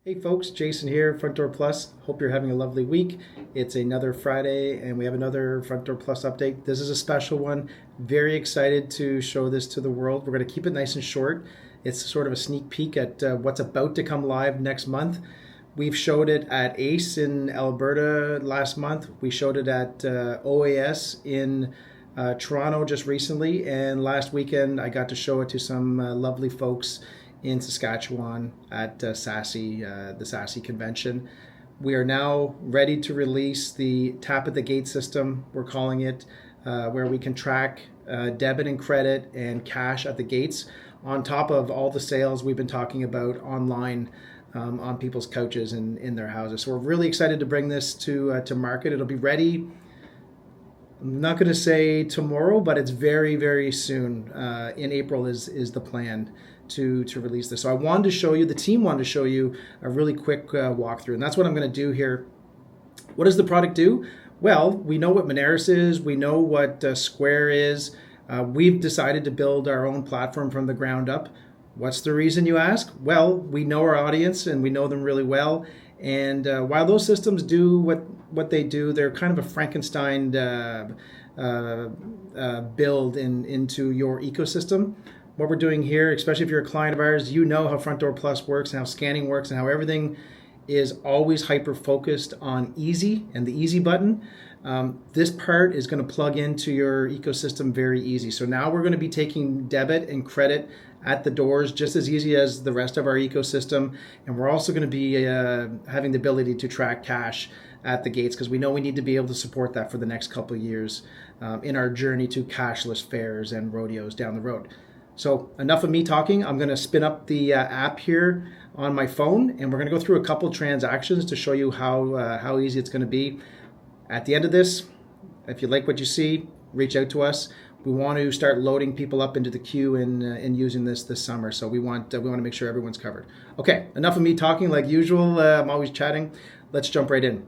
Hey folks, Jason here, Front Door Plus. Hope you're having a lovely week. It's another Friday and we have another Front Door Plus update. This is a special one. Very excited to show this to the world. We're going to keep it nice and short. It's sort of a sneak peek at what's about to come live next month. We've showed it at ACE in Alberta last month. We showed it at OAS in Toronto just recently. And last weekend I got to show it to some lovely folks in Saskatchewan at the SASE convention. We are now ready to release the tap at the gate system, we're calling it, where we can track debit and credit and cash at the gates on top of all the sales we've been talking about online on people's couches and in their houses. So we're really excited to bring this to market. It'll be ready, I'm not going to say tomorrow, but it's very, very soon. In April is the plan to release this. So I wanted to show you, the team wanted to show you a really quick walkthrough, and that's what I'm going to do here. What does the product do? Well, we know what Moneris is, we know what Square is. We've decided to build our own platform from the ground up. What's the reason, you ask? Well, we know our audience and we know them really well. And while those systems do what they do, they're kind of a Frankenstein build into your ecosystem. What we're doing here, especially if you're a client of ours, you know how Front Door Plus works and how scanning works and how everything is always hyper-focused on easy and the easy button. This part is going to plug into your ecosystem very easy. So now we're going to be taking debit and credit at the doors just as easy as the rest of our ecosystem. And we're also going to be having the ability to track cash at the gates because we know we need to be able to support that for the next couple of years in our journey to cashless fairs and rodeos down the road. So enough of me talking. I'm going to spin up the app here on my phone, and we're going to go through a couple transactions to show you how easy it's going to be. At the end of this, if you like what you see, reach out to us. We want to start loading people up into the queue and using this summer. So we want to make sure everyone's covered. Okay, enough of me talking like usual. I'm always chatting. Let's jump right in.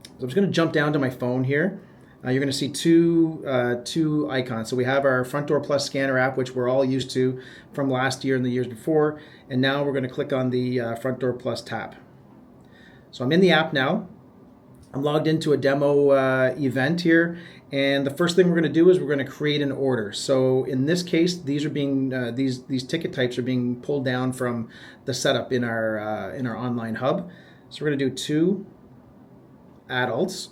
So I'm just going to jump down to my phone here. You're going to see two icons. So we have our Front Door Plus scanner app, which we're all used to from last year and the years before. And now we're going to click on the Front Door Plus tab. So I'm in the app now. I'm logged into a demo event here. And the first thing we're going to do is we're going to create an order. So in this case, these are being these ticket types are being pulled down from the setup in our online hub. So we're going to do 2 adults.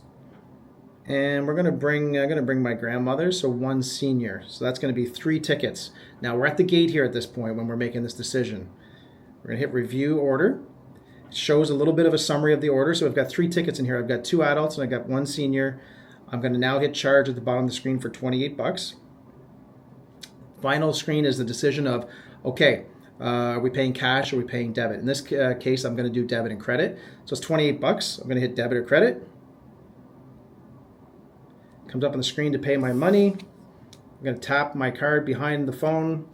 And we're going to bring my grandmother, so 1 senior. So that's going to be 3 tickets. Now we're at the gate here at this point when we're making this decision. We're going to hit review order. It shows a little bit of a summary of the order. So we've got 3 tickets in here. I've got 2 adults and I've got 1 senior. I'm going to now hit charge at the bottom of the screen for $28. Final screen is the decision of, okay, are we paying cash or are we paying debit? In this case, I'm going to do debit and credit. So it's $28. I'm going to hit debit or credit. Comes up on the screen to pay my money. I'm going to tap my card behind the phone.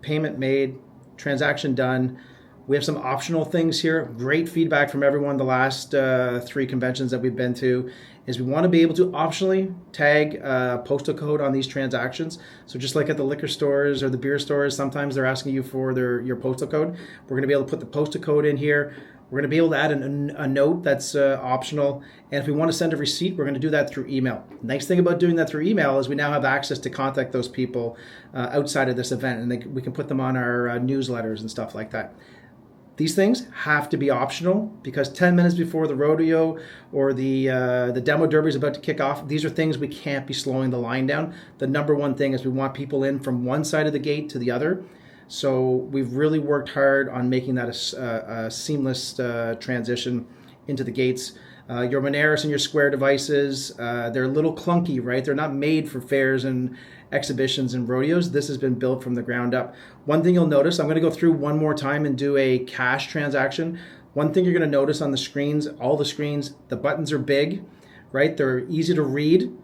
Payment made. Transaction done. We have some optional things here. Great feedback from everyone the last 3 conventions that we've been to is we want to be able to optionally tag postal code on these transactions. So just like at the liquor stores or the beer stores, sometimes they're asking you for your postal code. We're going to be able to put the postal code in here. We're going to be able to add a note that's optional. And if we want to send a receipt, we're going to do that through email. Nice thing about doing that through email is we now have access to contact those people outside of this event, and we can put them on our newsletters and stuff like that. These things have to be optional because 10 minutes before the rodeo or the demo derby is about to kick off, these are things we can't be slowing the line down. The number one thing is we want people in from one side of the gate to the other. So we've really worked hard on making that a seamless transition into the gates. Your Moneris and your Square devices, they're a little clunky, right? They're not made for fairs and exhibitions and rodeos. This has been built from the ground up. One thing you'll notice, I'm going to go through one more time and do a cash transaction. One thing you're going to notice on the screens, all the screens, the buttons are big, right? They're easy to read.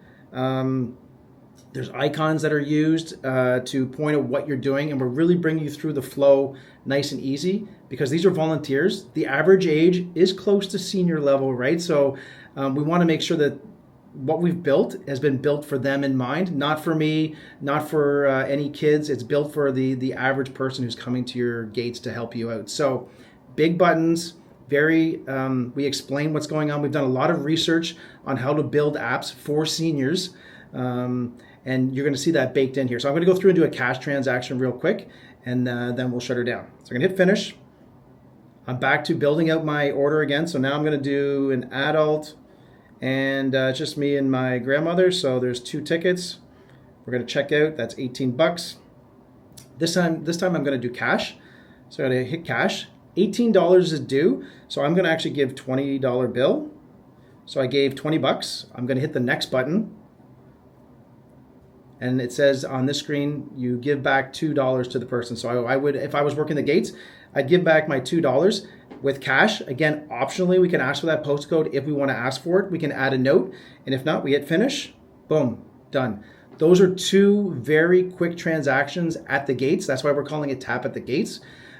There's icons that are used to point out what you're doing, and we're really bringing you through the flow nice and easy because these are volunteers. The average age is close to senior level, right? So we want to make sure that what we've built has been built for them in mind, not for me, not for any kids. It's built for the average person who's coming to your gates to help you out. So big buttons, We explain what's going on. We've done a lot of research on how to build apps for seniors. And you're going to see that baked in here. So I'm going to go through and do a cash transaction real quick, and then we'll shut her down. So I'm going to hit finish. I'm back to building out my order again. So now I'm going to do an adult, and it's just me and my grandmother. So there's 2 tickets. We're going to check out. That's 18 bucks. This time I'm going to do cash. So I'm going to hit cash. $18 is due. So I'm going to actually give $20 bill. So I gave 20 bucks. I'm going to hit the next button. And it says on this screen, you give back $2 to the person. So I would, if I was working the gates, I'd give back my $2 with cash. Again, optionally, we can ask for that postcode. If we want to ask for it, we can add a note. And if not, we hit finish. Boom, done. Those are 2 very quick transactions at the gates. That's why we're calling it Tap at the Gates.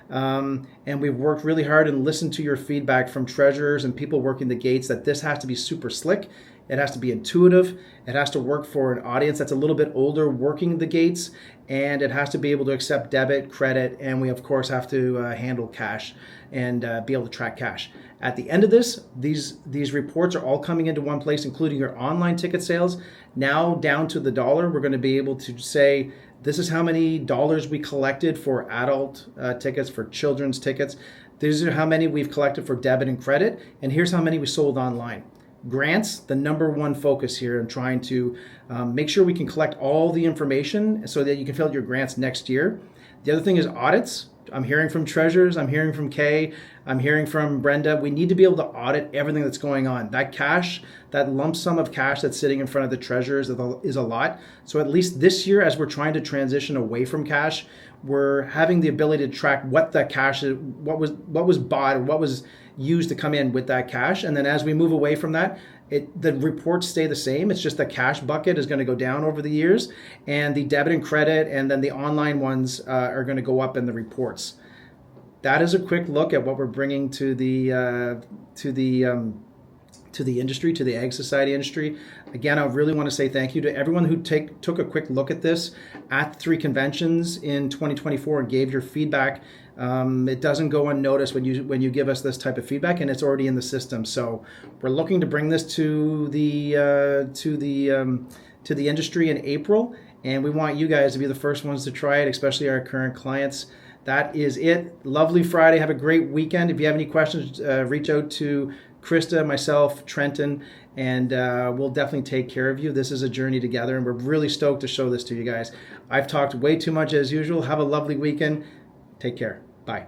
And we've worked really hard and listened to your feedback from treasurers and people working the gates that this has to be super slick. It has to be intuitive. It has to work for an audience that's a little bit older working the gates, and it has to be able to accept debit, credit, and we of course have to handle cash and be able to track cash. At the end of this, these reports are all coming into one place, including your online ticket sales. Now down to the dollar, we're going to be able to say, this is how many dollars we collected for adult tickets, for children's tickets. These are how many we've collected for debit and credit, and here's how many we sold online. Grants, the number one focus here, and trying to make sure we can collect all the information so that you can fill out your grants next year. The other thing is audits. I'm hearing from treasurers, I'm hearing from Kay, I'm hearing from Brenda. We need to be able to audit everything that's going on. That cash, that lump sum of cash that's sitting in front of the treasurers is a lot. So at least this year, as we're trying to transition away from cash, we're having the ability to track what the cash is, what was bought, or what was used to come in with that cash. And then as we move away from that, the reports stay the same. It's just the cash bucket is going to go down over the years, and the debit and credit, and then the online ones are going to go up in the reports. That is a quick look at what we're bringing to the industry, to the Ag Society industry. Again, I really want to say thank you to everyone who took a quick look at this at 3 conventions in 2024 and gave your feedback. It doesn't go unnoticed when you give us this type of feedback, and it's already in the system. So we're looking to bring this to the industry in April, and we want you guys to be the first ones to try it, especially our current clients. That is it. Lovely Friday. Have a great weekend. If you have any questions, reach out to Krista, myself, Trenton, and we'll definitely take care of you. This is a journey together, and we're really stoked to show this to you guys. I've talked way too much as usual. Have a lovely weekend. Take care. Bye.